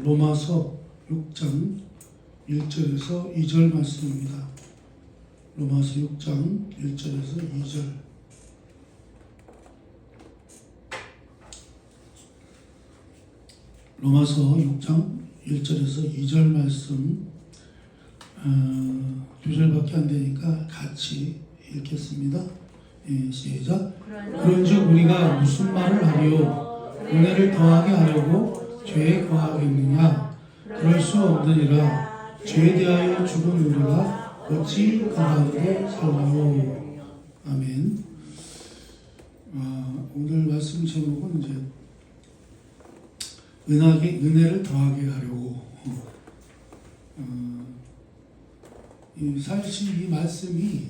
로마서 6장 1절에서 2절 말씀입니다. 로마서 6장 1절에서 2절. 로마서 6장 1절에서 2절 말씀 2절밖에 안 되니까 같이 읽겠습니다. 시작. 그런즉 우리가 무슨 말을 하리요? 은혜를 더하게 하려고 죄에 거하겠느냐? 그럴 수 없느니라. 죄에 대하여 죽은 우리가 어찌 그 가운데 살라요? 아멘. 오늘 말씀 제목은 이제 은혜를 더하게 하려고. 사실 이 말씀이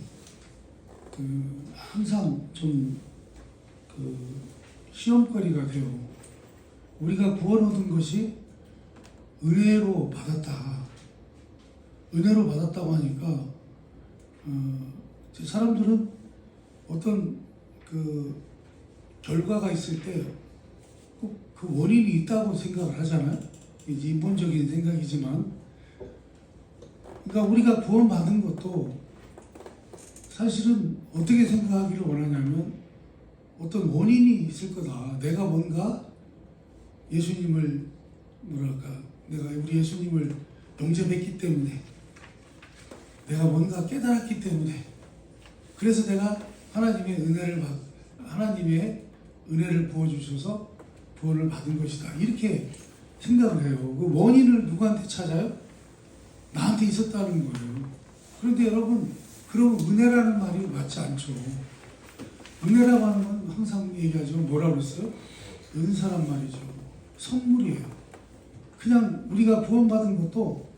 항상 좀 시험거리가 돼요. 우리가 구원 얻은 것이 은혜로 받았다. 은혜로 받았다고 하니까 사람들은 어떤 결과가 있을 때 꼭 그 원인이 있다고 생각을 하잖아요. 이제 인본적인 생각이지만, 그러니까 우리가 구원 받은 것도 사실은 어떻게 생각하기를 원하냐면 어떤 원인이 있을 거다. 내가 뭔가 예수님을 내가 우리 예수님을 영접했기 때문에, 내가 뭔가 깨달았기 때문에, 그래서 내가 하나님의 은혜를 부어주셔서 구원을 받은 것이다. 이렇게 생각을 해요. 그 원인을 누구한테 찾아요? 나한테 있었다는 거예요. 그런데 여러분, 그럼 은혜라는 말이 맞지 않죠. 은혜라고 하는 건 항상 얘기하죠. 뭐라고 그랬어요? 은사란 말이죠. 선물이에요. 그냥 우리가 구원받은 것도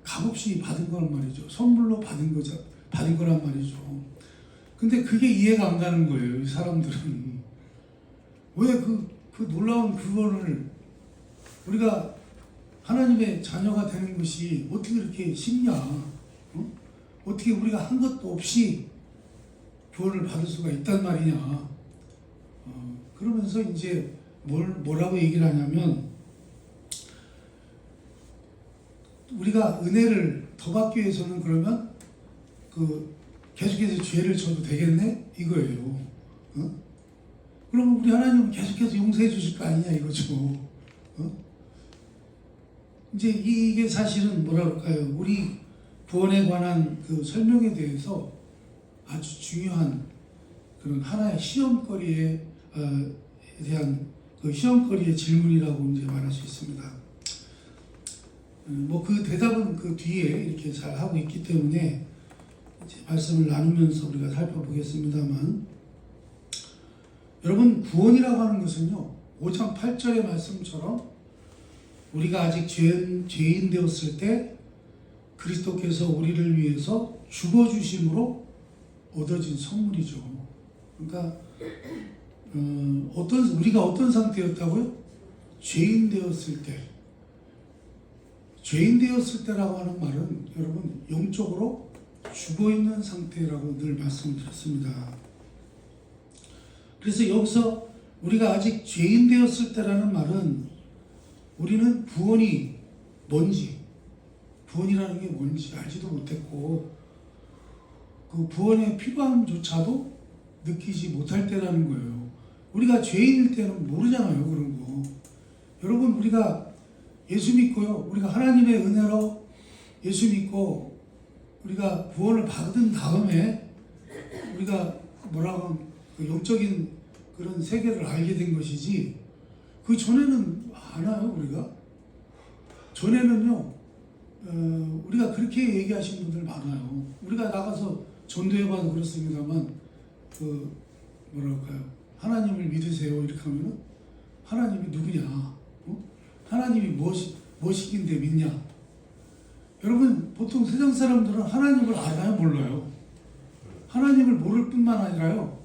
값없이 받은 거란 말이죠. 선물로 받은 거란 말이죠. 근데 그게 이해가 안 가는 거예요. 이 사람들은. 왜 그 놀라운 구원을, 우리가 하나님의 자녀가 되는 것이 어떻게 그렇게 쉽냐? 어떻게 우리가 한 것도 없이 구원을 받을 수가 있단 말이냐? 그러면서 이제 뭐라고 얘기를 하냐면, 우리가 은혜를 더 받기 위해서는 그러면 계속해서 죄를 져도 되겠네? 이거예요. 그럼 우리 하나님은 계속해서 용서해 주실 거 아니냐 이거죠. 이제 이게 사실은 뭐라 그럴까요? 우리 구원에 관한 설명에 대해서 아주 중요한 그런 하나의 시험거리에 대한 시험거리의 질문이라고 이제 말할 수 있습니다. 그 대답은 그 뒤에 이렇게 잘 하고 있기 때문에 이제 말씀을 나누면서 우리가 살펴보겠습니다만, 여러분, 구원이라고 하는 것은요, 5장 8절의 말씀처럼 우리가 아직 죄인 되었을 때 그리스도께서 우리를 위해서 죽어주심으로 얻어진 선물이죠. 그러니까 우리가 어떤 상태였다고요? 죄인 되었을 때. 죄인 되었을 때라고 하는 말은 여러분, 영적으로 죽어있는 상태라고 늘 말씀드렸습니다. 그래서 여기서 우리가 아직 죄인 되었을 때라는 말은, 우리는 구원이 뭔지, 구원이라는 게 뭔지 알지도 못했고, 그 구원의 필요함조차도 느끼지 못할 때라는 거예요. 우리가 죄인일 때는 모르잖아요, 그런 거. 여러분, 우리가 예수 믿고요, 우리가 하나님의 은혜로 예수 믿고 우리가 구원을 받은 다음에 우리가 영적인 그런 세계를 알게 된 것이지, 그 전에는 아나요, 우리가? 전에는요, 우리가 그렇게 얘기하시는 분들 많아요. 우리가 나가서 전도해봐도 그렇습니다만, 하나님을 믿으세요. 이렇게 하면은, 하나님이 누구냐? 하나님이 무엇이긴데 믿냐? 여러분, 보통 세상 사람들은 하나님을 알아요, 몰라요? 하나님을 모를 뿐만 아니라요,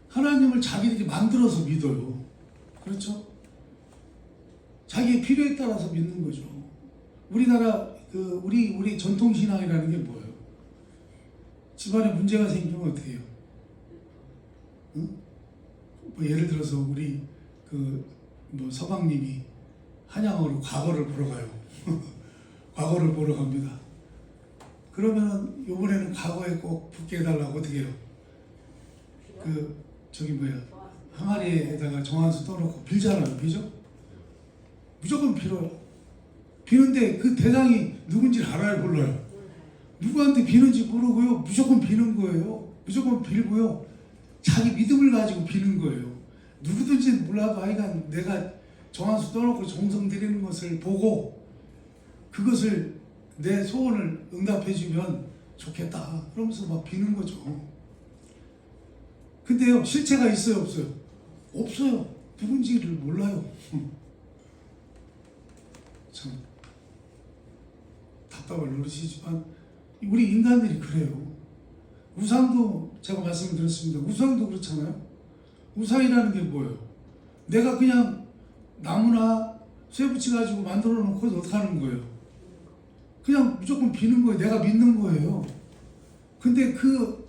하나님을 자기들이 만들어서 믿어요. 그렇죠? 자기의 필요에 따라서 믿는 거죠. 우리나라 우리 전통신앙이라는 게 뭐예요? 집안에 문제가 생기면 어떻게 해요? 예를 들어서 우리 서방님이 한양으로 과거를 보러 가요. 과거를 보러 갑니다. 그러면은 이번에는 과거에 꼭 붙게 해달라고 어떻게 해요? 항아리에다가 정한수 떠놓고 빌잖아요. 비죠? 무조건 빌어요. 비는데 그 대상이 누군지 알아요? 몰라요? 누구한테 비는지 모르고요. 무조건 비는 거예요. 무조건 빌고요. 자기 믿음을 가지고 비는 거예요. 누구든지 몰라도 하여간 내가 정한수 떠놓고 정성 들이는 것을 보고 그것을 내 소원을 응답해주면 좋겠다. 그러면서 막 비는 거죠. 근데요, 실체가 있어요, 없어요? 없어요. 누군지를 몰라요. 참 답답할 노릇이지만 우리 인간들이 그래요. 우상도 제가 말씀드렸습니다. 우상도 그렇잖아요. 우상이라는 게 뭐예요? 내가 그냥 나무나 쇠붙이 가지고 만들어 놓고 어떻게 하는 거예요? 그냥 무조건 비는 거예요. 내가 믿는 거예요. 근데 그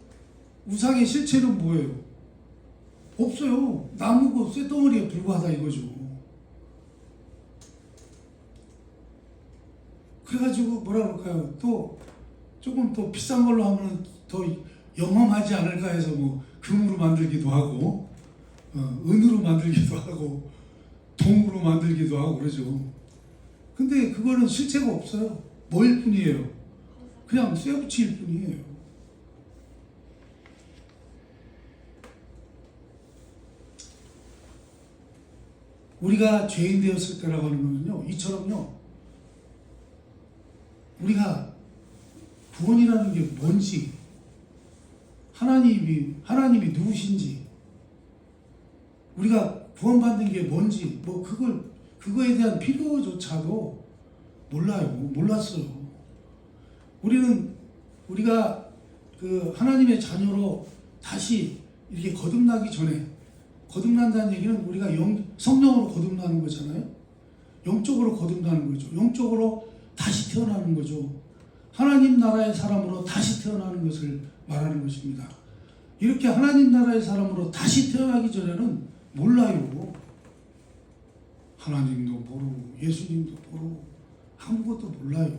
우상의 실체는 뭐예요? 없어요. 나무고 쇠덩어리에 불과하다 이거죠. 그래가지고 뭐라 그럴까요? 또 조금 더 비싼 걸로 하면 더 영험하지 않을까 해서 뭐 금으로 만들기도 하고 은으로 만들기도 하고 동으로 만들기도 하고 그러죠. 근데 그거는 실체가 없어요. 뭐일 뿐이에요? 그냥 쇠붙이일 뿐이에요. 우리가 죄인 되었을 때라고 하는 것은요, 이처럼요, 우리가 구원이라는 게 뭔지, 하나님이 누구신지, 우리가 구원받는 게 뭔지, 그거에 대한 필요조차도 몰라요. 몰랐어요. 우리가 그 하나님의 자녀로 다시 이렇게 거듭나기 전에, 거듭난다는 얘기는 우리가 성령으로 거듭나는 거잖아요. 영적으로 거듭나는 거죠. 영적으로 다시 태어나는 거죠. 하나님 나라의 사람으로 다시 태어나는 것을 말하는 것입니다. 이렇게 하나님 나라의 사람으로 다시 태어나기 전에는 몰라요. 하나님도 모르고 예수님도 모르고 아무것도 몰라요.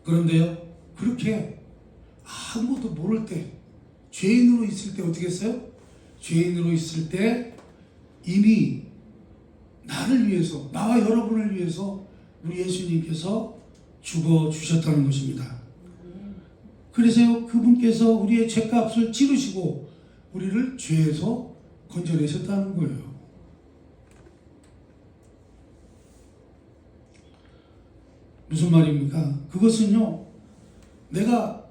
그런데요, 그렇게 아무것도 모를 때, 죄인으로 있을 때 어떻게 했어요? 죄인으로 있을 때 이미 나를 위해서, 나와 여러분을 위해서 우리 예수님께서 죽어주셨다는 것입니다. 그래서요, 그분께서 우리의 죄값을 치르시고 우리를 죄에서 건져내셨다는 거예요. 무슨 말입니까? 그것은요, 내가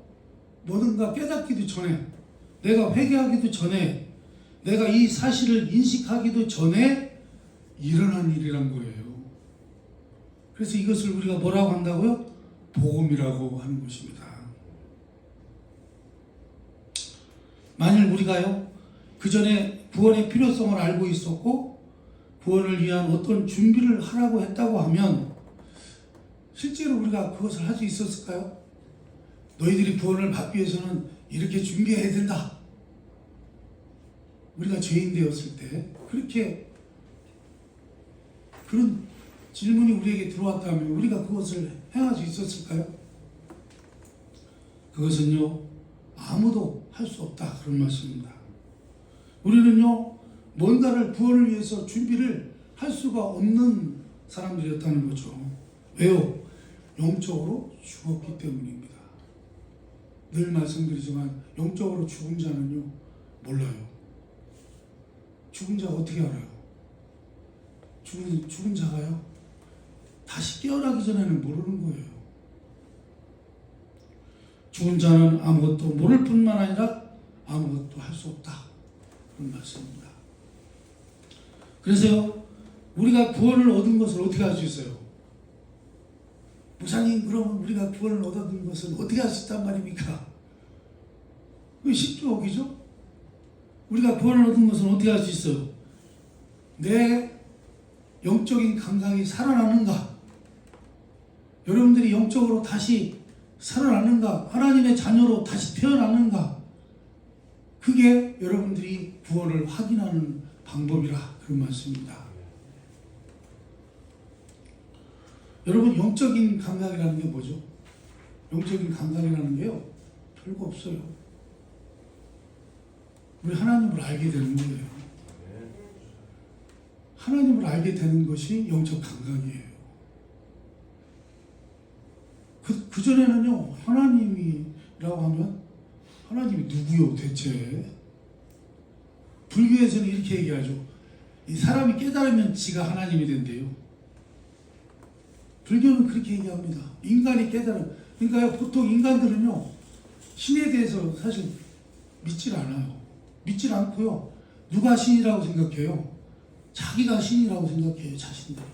뭐든가 깨닫기도 전에, 내가 회개하기도 전에, 내가 이 사실을 인식하기도 전에 일어난 일이란 거예요. 그래서 이것을 우리가 뭐라고 한다고요? 복음이라고 하는 것입니다. 만일 우리가요, 그 전에 구원의 필요성을 알고 있었고 구원을 위한 어떤 준비를 하라고 했다고 하면 실제로 우리가 그것을 할 수 있었을까요? 너희들이 구원을 받기 위해서는 이렇게 준비해야 된다. 우리가 죄인 되었을 때 그런 질문이 우리에게 들어왔다면 우리가 그것을 행할 수 있었을까요? 그것은요, 아무도 할 수 없다, 그런 말씀입니다. 우리는요, 뭔가를 구원을 위해서 준비를 할 수가 없는 사람들이었다는 거죠. 왜요? 영적으로 죽었기 때문입니다. 늘 말씀드리지만 영적으로 죽은 자는요, 몰라요. 죽은 자가 어떻게 알아요? 죽은 자가요, 다시 깨어나기 전에는 모르는 거예요. 죽은 자는 아무것도 모를 뿐만 아니라 아무것도 할 수 없다, 그런 말씀입니다. 그래서요, 우리가 구원을 얻은 것을 어떻게 할 수 있어요? 목사님, 그럼 우리가 구원을 얻은 것을 어떻게 할 수 있단 말입니까? 그게 쉽죠, 그죠? 우리가 구원을 얻은 것은 어떻게 할 수 있어요? 내 영적인 감각이 살아나는가? 여러분들이 영적으로 다시 살아나는가? 하나님의 자녀로 다시 태어나는가? 그게 여러분들이 구원을 확인하는 방법이라 그런 말씀입니다. 여러분, 영적인 감각이라는 게 뭐죠? 영적인 감각이라는 게요, 별거 없어요. 우리 하나님을 알게 되는 거예요. 하나님을 알게 되는 것이 영적 감각이에요. 그전에는요, 하나님이라고 하면 하나님이 누구요 대체? 불교에서는 이렇게 얘기하죠. 이 사람이 깨달으면 지가 하나님이 된대요. 불교는 그렇게 얘기합니다. 인간이 깨달음. 그러니까 보통 인간들은요, 신에 대해서 사실 믿질 않아요. 믿질 않고요, 누가 신이라고 생각해요? 자기가 신이라고 생각해요, 자신들이.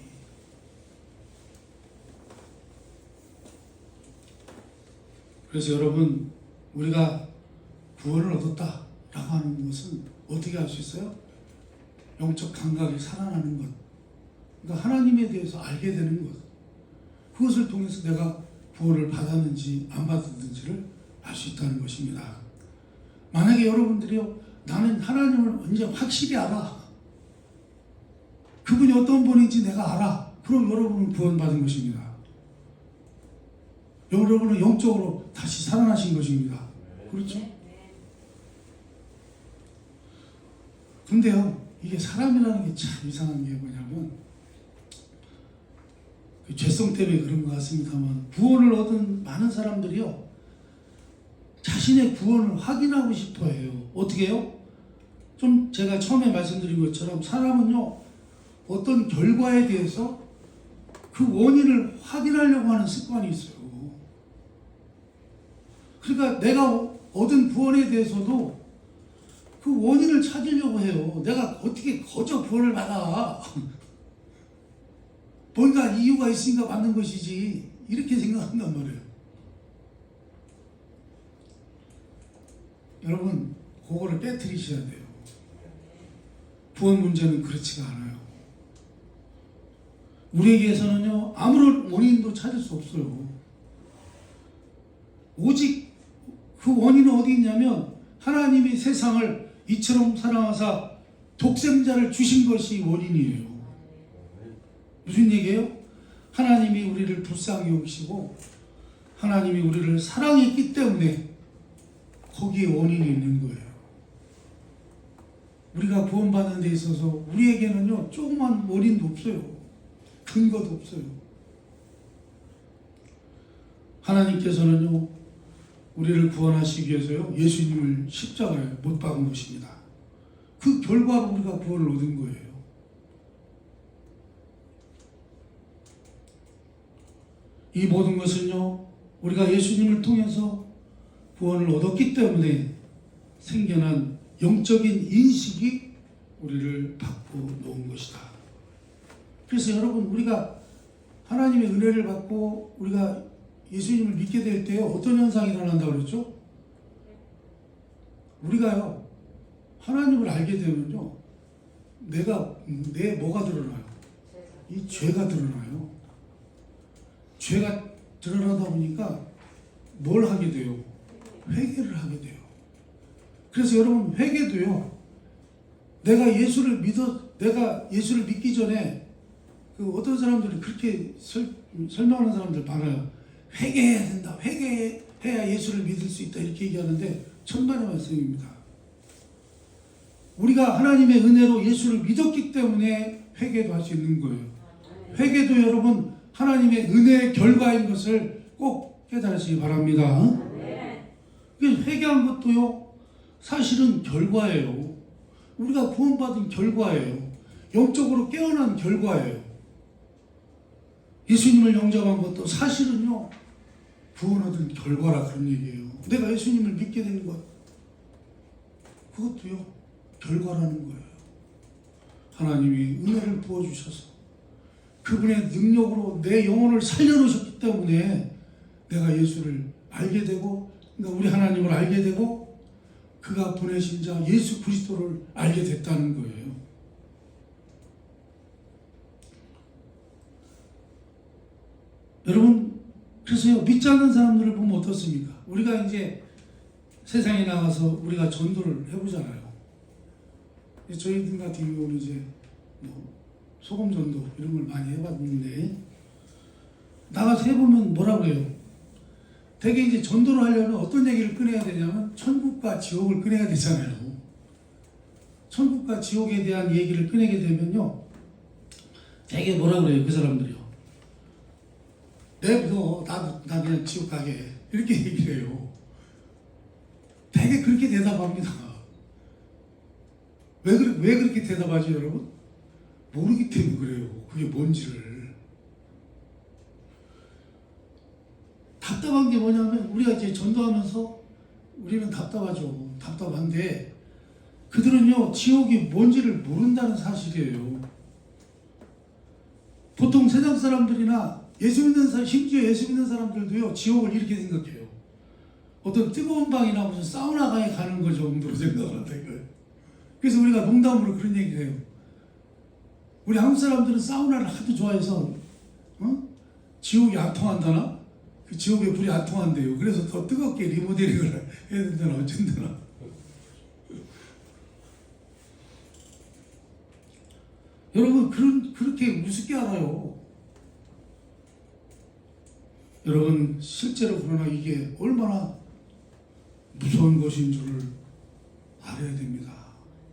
그래서 여러분, 우리가 구원을 얻었다라고 하는 것은 어떻게 할 수 있어요? 영적 감각이 살아나는 것. 그러니까 하나님에 대해서 알게 되는 것. 그것을 통해서 내가 구원을 받았는지 안 받았는지를 알 수 있다는 것입니다. 만약에 여러분들이요, 나는 하나님을 언제 확실히 알아. 그분이 어떤 분인지 내가 알아. 그럼 여러분은 구원받은 것입니다. 여러분은 영적으로 다시 살아나신 것입니다. 그렇죠? 근데요, 이게 사람이라는 게 참 이상한 게 뭐냐면, 죄성 때문에 그런 것 같습니다만, 구원을 얻은 많은 사람들이요, 자신의 구원을 확인하고 싶어 해요. 어떻게 해요? 좀 제가 처음에 말씀드린 것처럼 사람은요, 어떤 결과에 대해서 그 원인을 확인하려고 하는 습관이 있어요. 그러니까 내가 얻은 구원에 대해서도 그 원인을 찾으려고 해요. 내가 어떻게 거저 구원을 받아. 뭔가 이유가 있으니까 받는 것이지. 이렇게 생각한단 말이에요. 여러분, 그거를 깨트리셔야 돼요. 구원 문제는 그렇지가 않아요. 우리에게서는요, 아무런 원인도 찾을 수 없어요. 오직 그 원인은 어디 있냐면, 하나님이 세상을 이처럼 사랑하사 독생자를 주신 것이 원인이에요. 무슨 얘기예요? 하나님이 우리를 불쌍히 여기시고 하나님이 우리를 사랑했기 때문에 거기에 원인이 있는 거예요. 우리가 구원받는 데 있어서 우리에게는요, 조그만 원인도 없어요. 근거도 없어요. 하나님께서는요, 우리를 구원하시기 위해서요, 예수님을 십자가에 못 박은 것입니다. 그 결과로 우리가 구원을 얻은 거예요. 이 모든 것은요, 우리가 예수님을 통해서 구원을 얻었기 때문에 생겨난 영적인 인식이 우리를 바꿔 놓은 것이다. 그래서 여러분, 우리가 하나님의 은혜를 받고 우리가 예수님을 믿게 될 때 어떤 현상이 일어난다고 그랬죠? 우리가요, 하나님을 알게 되면요, 내 뭐가 드러나요? 이 죄가 드러나요. 죄가 드러나다 보니까 뭘 하게 돼요? 회개를 하게 돼요. 그래서 여러분, 회개도요, 내가 예수를 믿기 전에 어떤 사람들이 그렇게 설명하는 사람들 많아요. 회개해야 된다. 회개해야 예수를 믿을 수 있다. 이렇게 얘기하는데 천만의 말씀입니다. 우리가 하나님의 은혜로 예수를 믿었기 때문에 회개도 할 수 있는 거예요. 회개도 여러분, 하나님의 은혜의 결과인 것을 꼭 깨달으시기 바랍니다. 회개한 것도요, 사실은 결과예요. 우리가 구원받은 결과예요. 영적으로 깨어난 결과예요. 예수님을 영접한 것도 사실은요, 구원 얻은 결과라 그런 얘기예요. 내가 예수님을 믿게 된 것, 그것도요, 결과라는 거예요. 하나님이 은혜를 부어주셔서 그분의 능력으로 내 영혼을 살려놓으셨기 때문에 내가 예수를 알게 되고, 그러니까 우리 하나님을 알게 되고, 그가 보내신 자 예수 그리스도를 알게 됐다는 거예요. 여러분, 그래서요, 믿지 않는 사람들을 보면 어떻습니까? 우리가 이제 세상에 나가서 우리가 전도를 해보잖아요. 저희들 같은 경우는 이제 뭐 소금 전도 이런 걸 많이 해봤는데 나가서 해보면 뭐라 그래요? 되게 이제 전도를 하려면 어떤 얘기를 꺼내야 되냐면 천국과 지옥을 꺼내야 되잖아요. 천국과 지옥에 대한 얘기를 꺼내게 되면요, 되게 뭐라 그래요, 그 사람들이요. 내가 나 그냥 지옥 가게 이렇게 얘기를 해요. 되게 그렇게 대답합니다. 왜 그렇게 대답하지 여러분? 모르기 때문에 그래요. 그게 뭔지를. 답답한 게 뭐냐면 우리가 이제 전도하면서 우리는 답답하죠. 답답한데 그들은요 지옥이 뭔지를 모른다는 사실이에요. 보통 세상 사람들이나 예수 믿는 사람, 심지어 예수 믿는 사람들도요 지옥을 이렇게 생각해요. 어떤 뜨거운 방이나 무슨 사우나가에 가는 거 정도로 생각을 한다 이거예요. 그래서 우리가 농담으로 그런 얘기를 해요. 우리 한국 사람들은 사우나를 하도 좋아해서 지옥이 안 통한다나? 그 지옥에 불이 안 통한대요. 그래서 더 뜨겁게 리모델링을 해야 된다나 어쩐다나. 여러분 그렇게 우습게 알아요. 여러분 실제로 그러나 이게 얼마나 무서운 것인 줄을 알아야 됩니다.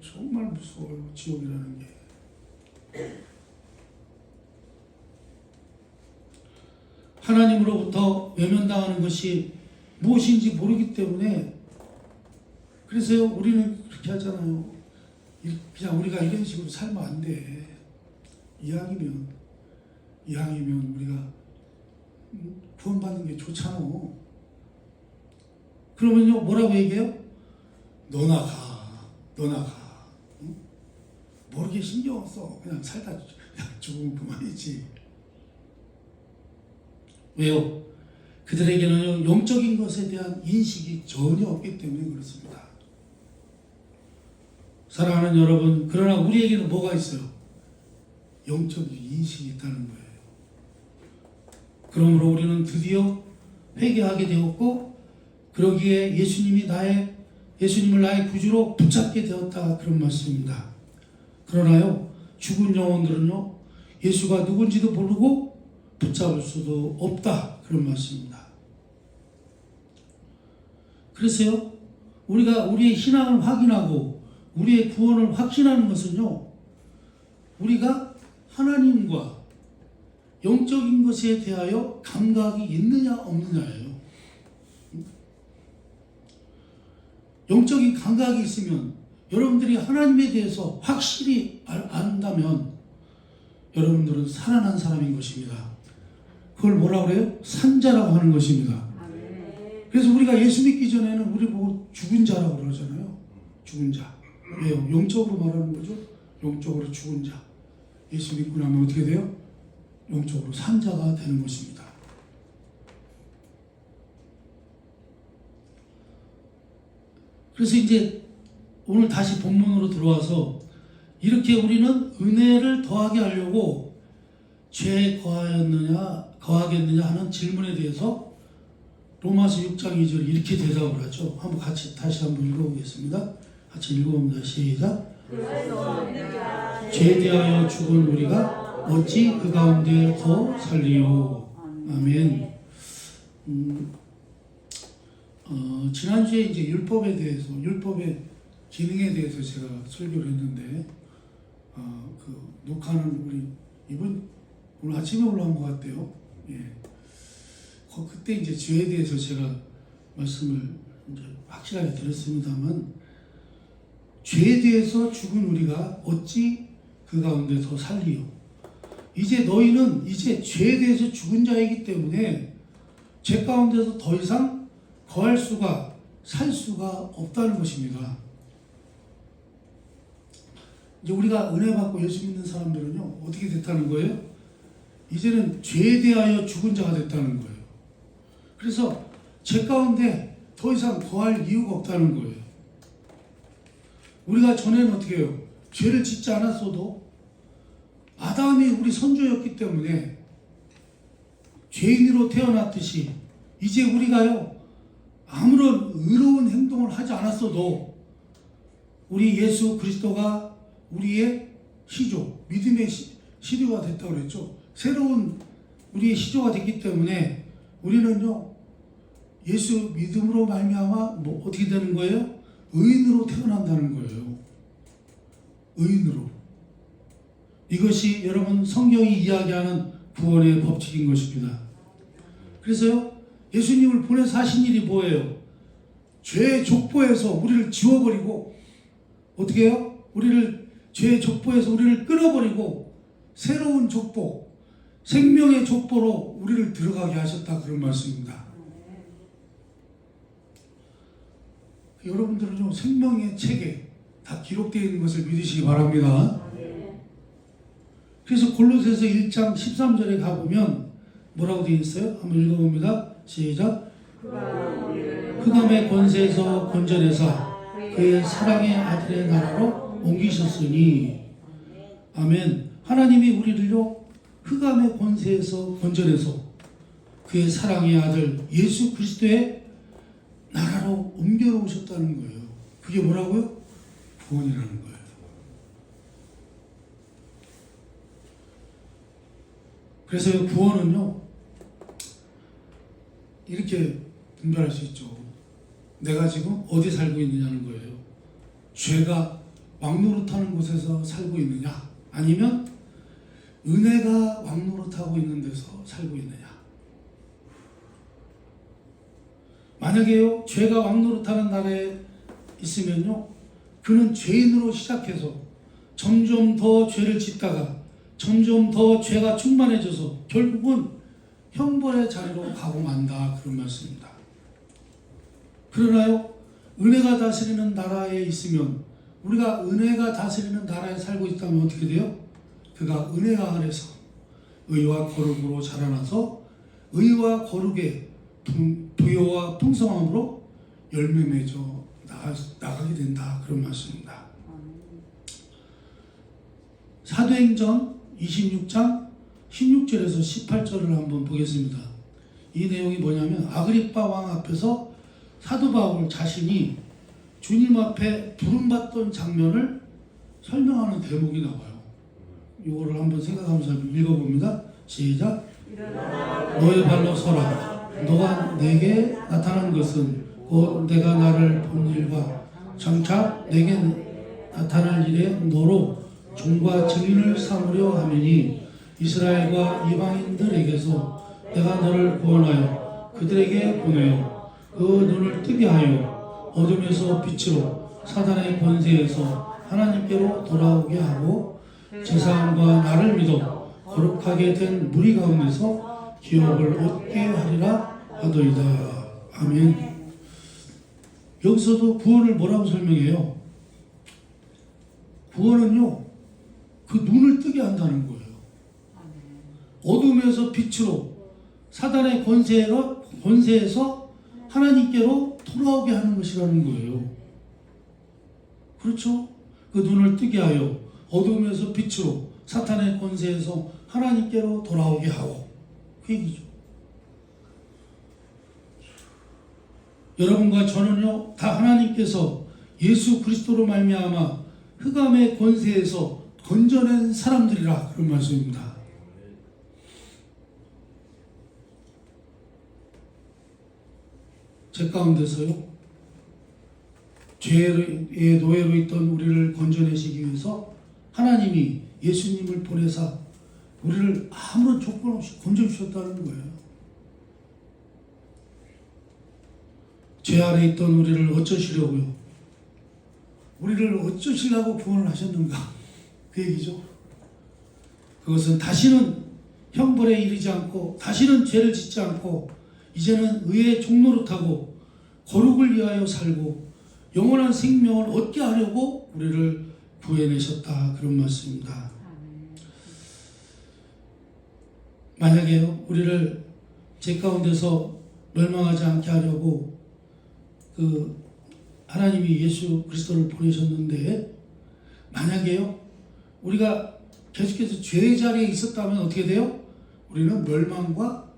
정말 무서워요. 지옥이라는 게. 하나님으로부터 외면당하는 것이 무엇인지 모르기 때문에 그래서요 우리는 그렇게 하잖아요. 그냥 우리가 이런 식으로 살면 안 돼. 이왕이면 우리가 구원받는 게 좋잖아. 그러면요 뭐라고 얘기해요? 너나 가. 응? 모르게 신경 써. 그냥 살다 죽으면 그만이지. 왜요? 그들에게는 영적인 것에 대한 인식이 전혀 없기 때문에 그렇습니다. 사랑하는 여러분, 그러나 우리에게는 뭐가 있어요? 영적인 인식이 있다는 거예요. 그러므로 우리는 드디어 회개하게 되었고 그러기에 예수님을 나의 구주로 붙잡게 되었다 그런 말씀입니다. 그러나요 죽은 영혼들은요 예수가 누군지도 모르고 붙잡을 수도 없다 그런 말씀입니다. 그래서요 우리가 우리의 신앙을 확인하고 우리의 구원을 확신하는 것은요 우리가 하나님과 영적인 것에 대하여 감각이 있느냐 없느냐예요. 영적인 감각이 있으면 여러분들이 하나님에 대해서 확실히 안다면 여러분들은 살아난 사람인 것입니다. 그걸 뭐라고 그래요? 산자라고 하는 것입니다. 그래서 우리가 예수 믿기 전에는 우리 보고 죽은 자라고 그러잖아요. 죽은 자. 왜요? 영적으로 말하는 거죠. 영적으로 죽은 자. 예수 믿고 나면 어떻게 돼요? 영적으로 산자가 되는 것입니다. 그래서 이제 오늘 다시 본문으로 들어와서 이렇게 우리는 은혜를 더하게 하려고 죄에 거하겠느냐 하는 질문에 대해서 로마서 6장 2절 이렇게 대답을 하죠. 한번 다시 한번 읽어보겠습니다. 같이 읽어봅니다. 시작. 죄에 대하여 죽은 우리가 어찌 그 가운데 더 살리요. 아멘. 지난주에 이제 율법에 대해서, 율법의 기능에 대해서 제가 설교를 했는데, 그 녹화는 우리 오늘 아침에 올라온 것 같아요. 예. 그때 이제 죄에 대해서 제가 말씀을 이제 확실하게 드렸습니다만, 죄에 대해서 죽은 우리가 어찌 그 가운데 더 살리요. 이제 너희는 이제 죄에 대해서 죽은 자이기 때문에 죄 가운데서 더 이상 거할 수가, 살 수가 없다는 것입니다. 이제 우리가 은혜 받고 예수 믿는 사람들은요, 어떻게 됐다는 거예요? 이제는 죄에 대하여 죽은 자가 됐다는 거예요. 그래서 죄 가운데 더 이상 거할 이유가 없다는 거예요. 우리가 전에는 어떻게 해요? 죄를 짓지 않았어도 아담이 우리 선조였기 때문에 죄인으로 태어났듯이 이제 우리가요, 아무런 의로운 행동을 하지 않았어도 우리 예수 그리스도가 우리의 시조, 믿음의 시조가 됐다고 그랬죠. 새로운 우리의 시조가 됐기 때문에 우리는요, 예수 믿음으로 말미암아 뭐 어떻게 되는 거예요? 의인으로 태어난다는 거예요. 의인으로. 이것이 여러분 성경이 이야기하는 구원의 법칙인 것입니다. 그래서요, 예수님을 보내서 하신 일이 뭐예요? 죄의 족보에서 우리를 지워버리고 어떻게 해요? 우리를 죄의 족보에서 우리를 끊어버리고 새로운 족보, 생명의 족보로 우리를 들어가게 하셨다, 그런 말씀입니다. 여러분들은요, 생명의 책에 다 기록되어 있는 것을 믿으시기 바랍니다. 그래서 골로새서 1장 13절에 가보면 뭐라고 되어 있어요? 한번 읽어봅니다. 시작. 흑암의 권세에서 건져내사 그의 사랑의 아들의 나라로 옮기셨으니. 아멘. 하나님이 우리를요, 흑암의 권세에서 건져내서 그의 사랑의 아들 예수 그리스도의 나라로 옮겨놓으셨다는 거예요. 그게 뭐라고요? 구원이라는 거예요. 그래서 구원은요, 이렇게 분별할 수 있죠. 내가 지금 어디 살고 있느냐는 거예요. 죄가 왕노릇하는 곳에서 살고 있느냐, 아니면 은혜가 왕노릇하고 있는 데서 살고 있느냐. 만약에요, 죄가 왕노릇하는 나라에 있으면요, 그는 죄인으로 시작해서 점점 더 죄를 짓다가 점점 더 죄가 충만해져서 결국은 형벌의 자리로 가고 만다, 그런 말씀입니다. 그러나요, 은혜가 다스리는 나라에 있으면, 우리가 은혜가 다스리는 나라에 살고 있다면 어떻게 돼요? 그가 은혜가 안에서 의와 거룩으로 자라나서 의와 거룩의 부요와 풍성함으로 열매 맺어 나가게 된다, 그런 말씀입니다. 사도행전 26장 16절에서 18절을 한번 보겠습니다. 이 내용이 뭐냐면, 아그리빠 왕 앞에서 사도 바울 자신이 주님 앞에 부름받던 장면을 설명하는 대목이 나와요. 이거를 한번 생각하면서 읽어봅니다. 시작. 너의 발로 서라. 너가 내게 나타난 것은 곧 내가 나를 본 일과 장차 내게 나타날 일에 너로 종과 증인을 삼으려 하매니 이스라엘과 이방인들에게서 내가 너를 구원하여 그들에게 보내어 그 눈을 뜨게 하여 어둠에서 빛으로 사단의 권세에서 하나님께로 돌아오게 하고 제사함과 나를 믿어 거룩하게 된 무리 가운데서 기업을 얻게 하리라 하더이다. 아멘. 여기서도 구원을 뭐라고 설명해요? 구원은요, 그 눈을 뜨게 한다는 거예요. 어둠에서 빛으로 사단의 권세에서 하나님께로 돌아오게 하는 것이라는 거예요. 그렇죠? 그 눈을 뜨게 하여 어둠에서 빛으로 사탄의 권세에서 하나님께로 돌아오게 하고, 그 얘기죠. 여러분과 저는요, 다 하나님께서 예수 그리스도로 말미암아 흑암의 권세에서 건져낸 사람들이라, 그런 말씀입니다. 제 가운데서요, 죄의 노예로 있던 우리를 건져내시기 위해서 하나님이 예수님을 보내사 우리를 아무런 조건 없이 건져주셨다는 거예요. 죄 아래 있던 우리를 어쩌시려고요? 우리를 어쩌시려고 구원을 하셨는가? 그 얘기죠. 그것은 다시는 형벌에 이르지 않고 다시는 죄를 짓지 않고 이제는 의의 종노릇하고 거룩을 위하여 살고 영원한 생명을 얻게 하려고 우리를 구해내셨다, 그런 말씀입니다. 만약에요, 우리를 제 가운데서 멸망하지 않게 하려고 그 하나님이 예수 그리스도를 보내셨는데, 만약에요, 우리가 계속해서 죄의 자리에 있었다면 어떻게 돼요? 우리는 멸망과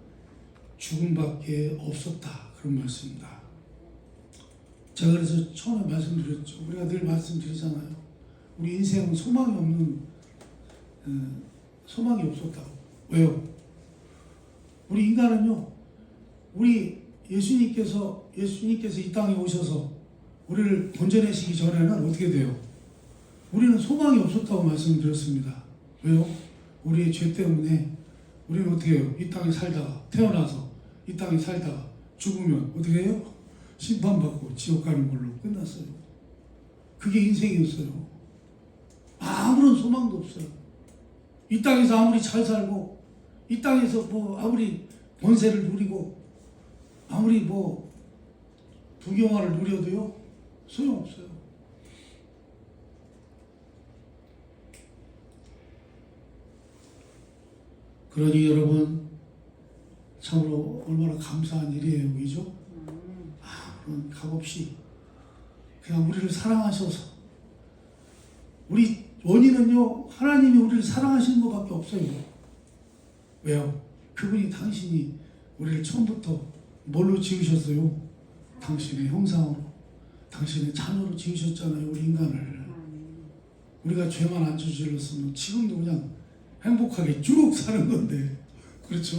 죽음밖에 없었다, 그런 말씀입니다. 제가 그래서 처음에 말씀드렸죠. 우리가 늘 말씀드리잖아요. 우리 인생은 소망이 없는 소망이 없었다고. 왜요? 우리 인간은요, 우리 예수님께서 이 땅에 오셔서 우리를 건져내시기 전에는 어떻게 돼요? 우리는 소망이 없었다고 말씀드렸습니다. 왜요? 우리의 죄 때문에 우리는 어떻게 해요? 이 땅에 살다가 태어나서 이 땅에 살다가 죽으면 어떻게 해요? 심판받고 지옥 가는 걸로 끝났어요. 그게 인생이었어요. 아무런 소망도 없어요. 이 땅에서 아무리 잘 살고 이 땅에서 뭐 아무리 권세를 누리고 아무리 뭐 부경화를 누려도요 소용없어요. 그러니 여러분 참으로 얼마나 감사한 일이에요, 그죠? 아무런 값없이 그냥 우리를 사랑하셔서, 우리 원인은요 하나님이 우리를 사랑하시는 것밖에 없어요. 왜요? 그분이 당신이 우리를 처음부터 뭘로 지으셨어요? 당신의 형상으로, 당신의 자녀로 지으셨잖아요, 우리 인간을. 우리가 죄만 안 저질렀으면 지금도 그냥 행복하게 쭉 사는 건데, 그렇죠?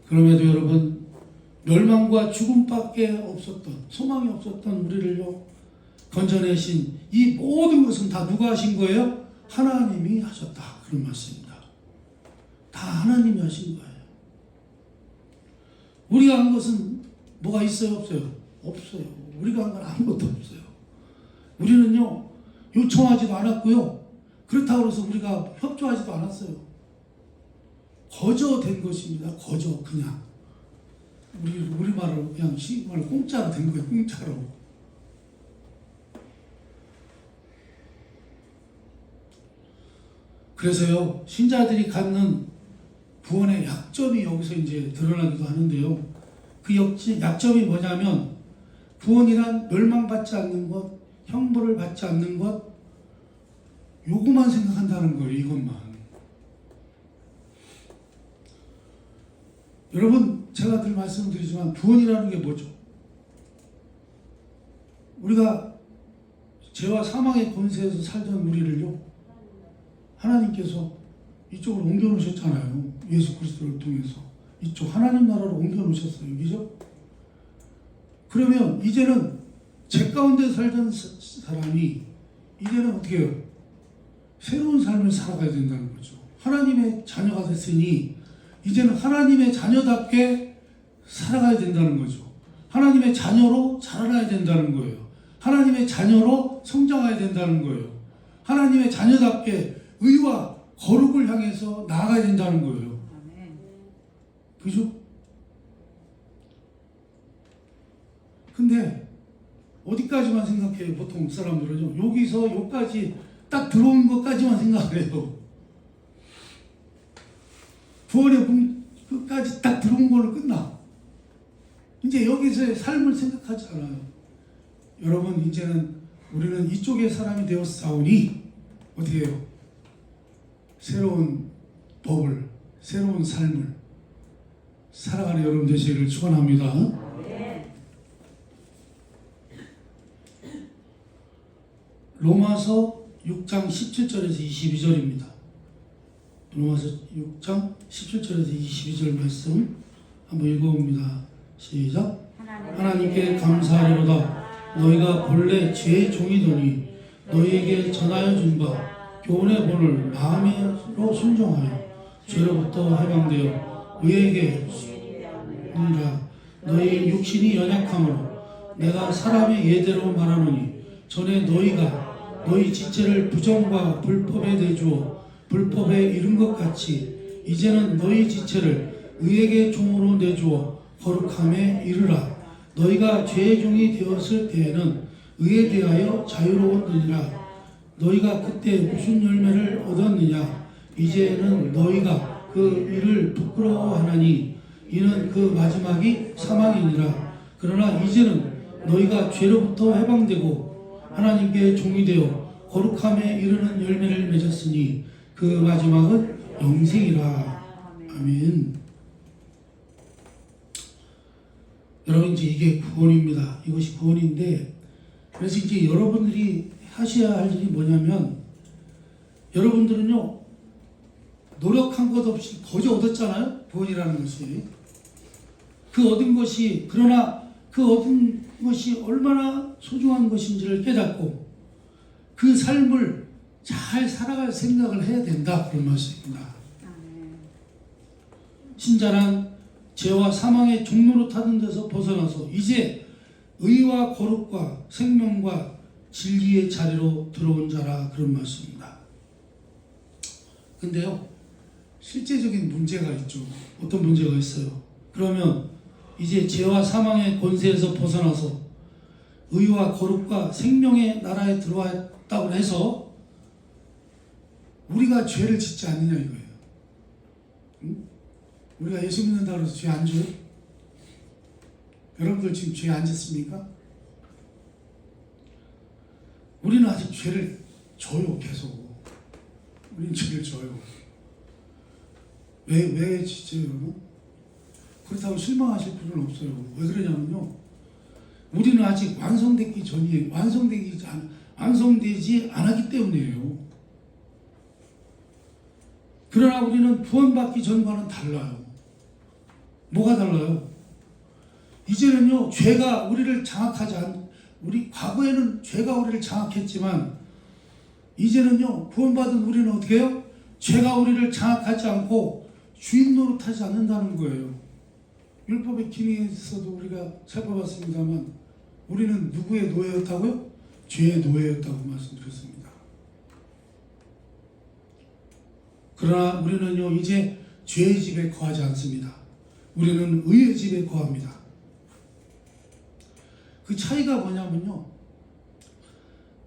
그럼에도 여러분, 멸망과 죽음밖에 없었던, 소망이 없었던 우리를요 건져내신 이 모든 것은 다 누가 하신 거예요? 하나님이 하셨다, 그런 말씀입니다. 다 하나님이 하신 거예요. 우리가 한 것은 뭐가 있어요, 없어요? 없어요. 우리가 한 건 아무것도 없어요. 우리는요 요청하지도 않았고요, 그렇다고 해서 우리가 협조하지도 않았어요. 거저된 것입니다. 거저, 그냥 우리말로 그냥 시말로 공짜로 된 거예요. 공짜로. 그래서요 신자들이 갖는 구원의 약점이 여기서 이제 드러나기도 하는데요, 그 약점이 뭐냐면, 구원이란 멸망받지 않는 것, 형벌을 받지 않는 것, 요거만 생각한다는 거예요. 이것만. 여러분, 제가 늘 말씀드리지만 구원이라는 게 뭐죠? 우리가 죄와 사망의 권세에서 살던 우리를요 하나님께서 이쪽으로 옮겨놓으셨잖아요. 예수 그리스도를 통해서 이쪽 하나님 나라로 옮겨놓으셨어요. 그죠? 그러면 이제는 죄 가운데 살던 사람이 이제는 어떻게 해요? 새로운 삶을 살아가야 된다는 거죠. 하나님의 자녀가 됐으니 이제는 하나님의 자녀답게 살아가야 된다는 거죠. 하나님의 자녀로 자라나야 된다는 거예요. 하나님의 자녀로 성장해야 된다는 거예요. 하나님의 자녀답게 의와 거룩을 향해서 나아가야 된다는 거예요. 그죠? 근데 어디까지만 생각해요? 보통 사람들은요, 여기서 여기까지 딱 들어온 것까지만 생각해요. 구원의 끝까지 딱 들어온 걸로 끝나. 이제 여기서의 삶을 생각하지 않아요. 여러분, 이제는 우리는 이쪽의 사람이 되었사오니 어떻게 해요? 새로운 법을, 새로운 삶을 살아가는 여러분 되시기를 축원합니다. 로마서 6장 17절에서 22절입니다. 로마서 6장 17절에서 22절 말씀 한번 읽어봅니다. 시작. 하나님께 감사하리로다. 너희가 본래 죄의 종이더니 너희에게 전하여 준 바 교훈의 본을 마음으로 순종하여 죄로부터 해방되어 의에게 이르라. 너희 육신이 연약함으로 내가 사람의 예대로 말하노니 전에 너희가 너희 지체를 부정과 불법에 내주어 불법에 이른 것 같이 이제는 너희 지체를 의에게 종으로 내주어 거룩함에 이르라. 너희가 죄의 종이 되었을 때에는 의에 대하여 자유로웠느니라. 너희가 그때 무슨 열매를 얻었느냐? 이제는 너희가 그 일을 부끄러워하나니 이는 그 마지막이 사망이니라. 그러나 이제는 너희가 죄로부터 해방되고 하나님께 종이 되어 거룩함에 이르는 열매를 맺었으니 그 마지막은 영생이라. 아멘. 여러분 이제 이게 구원입니다. 이것이 구원인데, 그래서 이제 여러분들이 하셔야 할 일이 뭐냐면, 여러분들은요 노력한 것 없이 거저 얻었잖아요. 구원이라는 것이. 그 얻은 것이, 그러나 그 얻은 것이 얼마나 소중한 것인지를 깨닫고 그 삶을 잘 살아갈 생각을 해야 된다, 그런 말씀입니다. 신자는 죄와 사망의 종로로 타는 데서 벗어나서 이제 의와 거룩과 생명과 진리의 자리로 들어온 자라, 그런 말씀입니다. 근데요 실제적인 문제가 있죠. 어떤 문제가 있어요? 그러면 이제 죄와 사망의 권세에서 벗어나서 의와 거룩과 생명의 나라에 들어왔다고 해서 우리가 죄를 짓지 않느냐 이거예요. 응? 우리가 예수 믿는다고 해서 죄 안 져요? 여러분들 지금 죄 안 짓습니까? 우리는 아직 죄를 져요. 계속 우리는 죄를 져요. 왜 짓죠 여러분? 그렇다고 실망하실 필요는 없어요. 왜 그러냐면요, 우리는 아직 완성되기 전이에요. 완성되지 않았기 때문이에요. 그러나 우리는 구원받기 전과는 달라요. 뭐가 달라요? 이제는요 죄가 우리를 장악하지 우리 과거에는 죄가 우리를 장악했지만 이제는요 구원받은 우리는 어떻게 해요? 죄가 우리를 장악하지 않고 주인 노릇하지 않는다는 거예요. 율법의 기능에서도 우리가 살펴봤습니다만 우리는 누구의 노예였다고요? 죄의 노예였다고 말씀드렸습니다. 그러나 우리는요 이제 죄의 집에 거하지 않습니다. 우리는 의의 집에 거합니다. 그 차이가 뭐냐면요,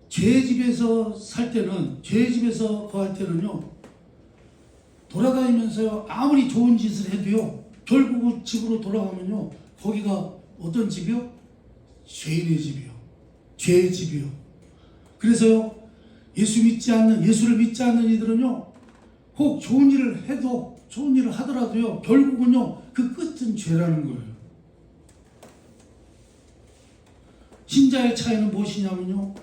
죄의 집에서 살 때는, 죄의 집에서 거할 때는요 돌아다니면서 아무리 좋은 짓을 해도요 결국 집으로 돌아가면요 거기가 어떤 집이요? 죄인의 집이요. 죄의 집이요. 그래서요 예수를 믿지 않는 이들은요 혹 좋은 일을 해도, 좋은 일을 하더라도요 결국은요 그 끝은 죄라는 거예요. 신자의 차이는 무엇이냐면요,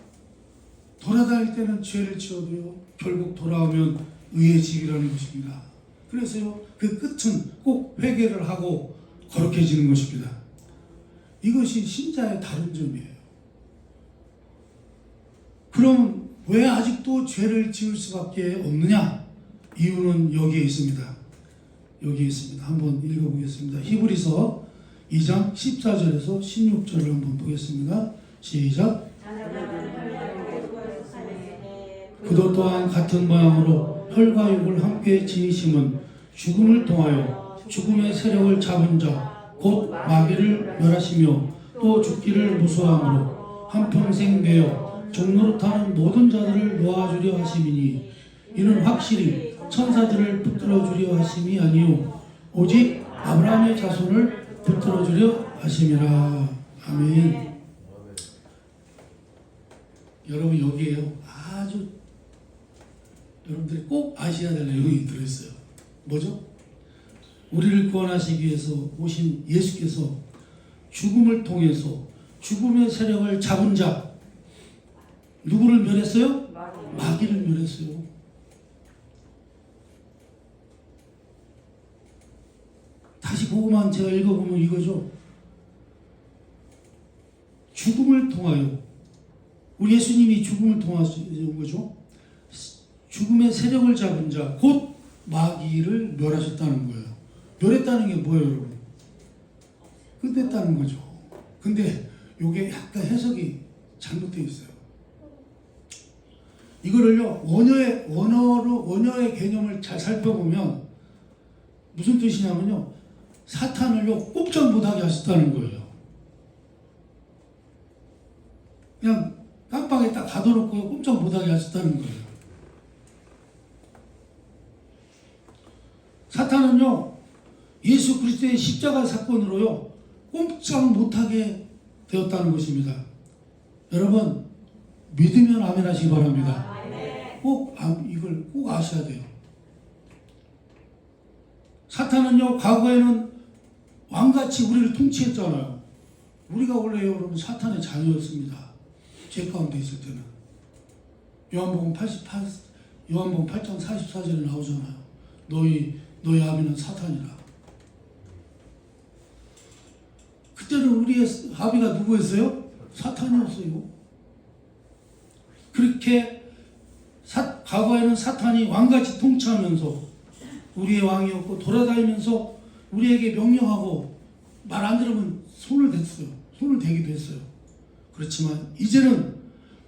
돌아다닐 때는 죄를 지어도요 결국 돌아오면 의의 집이라는 것입니다. 그래서요 그 끝은 꼭 회개를 하고 거룩해지는 것입니다. 이것이 신자의 다른 점이에요. 그럼 왜 아직도 죄를 지을 수밖에 없느냐? 이유는 여기에 있습니다. 여기에 있습니다. 한번 읽어보겠습니다. 히브리서 2장 14절에서 16절을 한번 보겠습니다. 시작. 그도 또한 같은 모양으로 혈과 육을 함께 지으심은 죽음을 통하여 죽음의 세력을 잡은 자 곧 마귀를 멸하시며 또 죽기를 무서워함으로 한평생 매여 종노릇하는 모든 자들을 놓아주려 하심이니 이는 확실히 천사들을 붙들어 주려 하심이 아니요 오직 아브라함의 자손을 붙들어 주려 하심이라. 아멘. 여러분 여기에요 아주 여러분들이 꼭 아셔야 될 내용이 들어있어요. 뭐죠? 우리를 구원하시기 위해서 오신 예수께서 죽음을 통해서 죽음의 세력을 잡은 자 누구를 멸했어요? 마귀를 멸했어요. 다시 그거만 제가 읽어보면 이거죠. 죽음을 통하여, 우리 예수님이 죽음을 통해서 온 거죠. 죽음의 세력을 잡은 자 곧 마귀를 멸하셨다는 거예요. 멸했다는 게 뭐예요 여러분? 끝냈다는 거죠. 근데 이게 약간 해석이 잘못되어 있어요. 이거를요 원어의 개념을 잘 살펴보면 무슨 뜻이냐면요 사탄을요 꼼짝 못하게 하셨다는 거예요. 그냥 깜빡에 딱 가둬놓고 꼼짝 못하게 하셨다는 거예요. 사탄은요 예수 그리스도의 십자가 사건으로요 꼼짝 못하게 되었다는 것입니다. 여러분 믿으면 아멘 하시기 바랍니다. 이걸 꼭 아셔야 돼요. 사탄은요 과거에는 왕같이 우리를 통치했잖아요. 우리가 원래 여러분 사탄의 자녀였습니다. 죄 가운데 있을 때는. 요한복음 8장 44절에 나오잖아요. 너희 아비는 사탄이라. 그때는 우리의 아비가 누구였어요? 사탄이었어요. 그렇게 과거에는 사탄이 왕같이 통치하면서 우리의 왕이었고 돌아다니면서 우리에게 명령하고 말 안 들으면 손을 댔어요. 손을 대기도 했어요. 그렇지만 이제는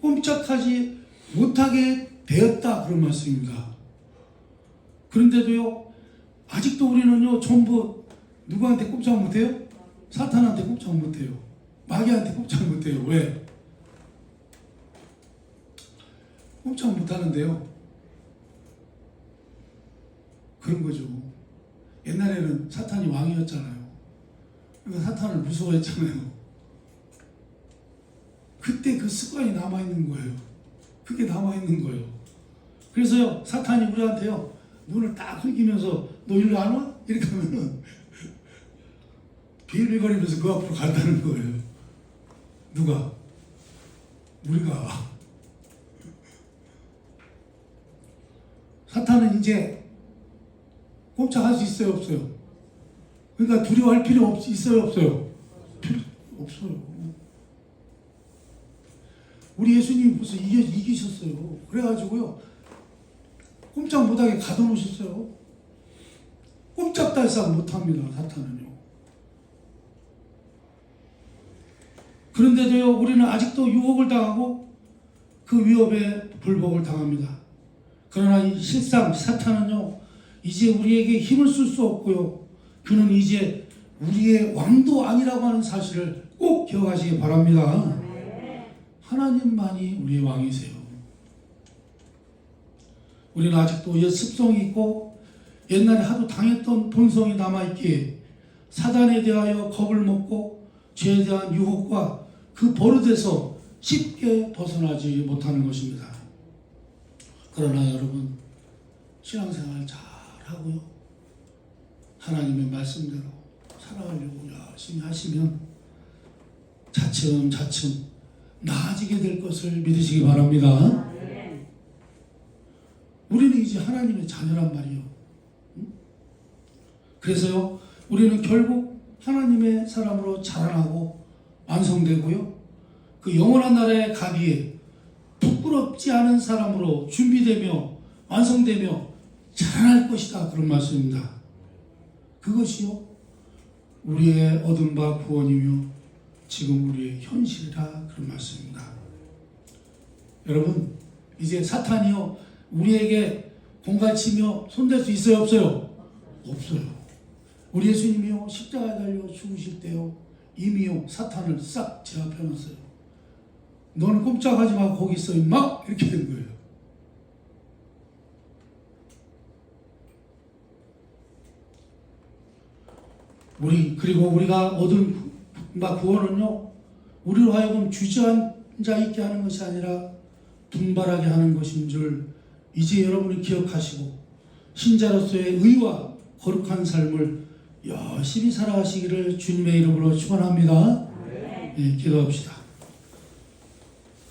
꼼짝하지 못하게 되었다 그런 말씀입니다. 그런데도요 아직도 우리는요 전부 누구한테 꼼짝 못해요? 사탄한테 꼼짝 못해요. 마귀한테 꼼짝 못해요. 왜? 꼼짝 못하는데요 그런 거죠. 옛날에는 사탄이 왕이었잖아요. 그러니까 사탄을 무서워했잖아요. 그때 그 습관이 남아있는 거예요. 그게 남아있는 거예요. 그래서요 사탄이 우리한테요 눈을 딱 흘기면서 너 일로 안 와? 이렇게 하면은 비일비거리면서 그 앞으로 간다는 거예요. 누가? 우리가. 사탄은 이제 꼼짝할 수 있어요 없어요? 그러니까 두려워할 필요 있어요 없어요? 필요 없어요. 우리 예수님이 벌써 이기셨어요. 그래가지고요 꼼짝 못하게 가둬놓으셨어요. 꼼짝달싹 못합니다 사탄은요. 그런데도요 우리는 아직도 유혹을 당하고 그 위협에 불복을 당합니다. 그러나 이 실상 사탄은요 이제 우리에게 힘을 쓸 수 없고요 그는 이제 우리의 왕도 아니라고 하는 사실을 꼭 기억하시기 바랍니다. 하나님만이 우리의 왕이세요. 우리는 아직도 옛 습성이 있고 옛날에 하도 당했던 본성이 남아있기에 사단에 대하여 겁을 먹고 죄에 대한 유혹과 그 버릇에서 쉽게 벗어나지 못하는 것입니다. 그러나 여러분 신앙생활 잘 하고요 하나님의 말씀대로 살아가려고 열심히 하시면 차츰차츰 나아지게 될 것을 믿으시기 바랍니다. 우리는 이제 하나님의 자녀란 말이에요. 그래서요 우리는 결국 하나님의 사람으로 자라나고 완성되고요 그 영원한 나라에 가기에 부끄럽지 않은 사람으로 준비되며 완성되며 자라날 것이다 그런 말씀입니다. 그것이요 우리의 얻은 바 구원이며 지금 우리의 현실이라 그런 말씀입니다. 여러분 이제 사탄이요 우리에게 공갈치며 손댈 수 있어요 없어요? 없어요. 우리 예수님이요 십자가에 달려 죽으실 때요 이미요 사탄을 싹 제압해놨어요. 너는 꼼짝하지 마 거기 있어 임마 이렇게 된 거예요. 그리고 우리가 얻은 바 구원은요 우리로 하여금 주저앉아 있게 하는 것이 아니라 분발하게 하는 것인 줄 이제 여러분이 기억하시고 신자로서의 의와 거룩한 삶을 열심히 살아가시기를 주님의 이름으로 축원합니다. 네, 기도합시다.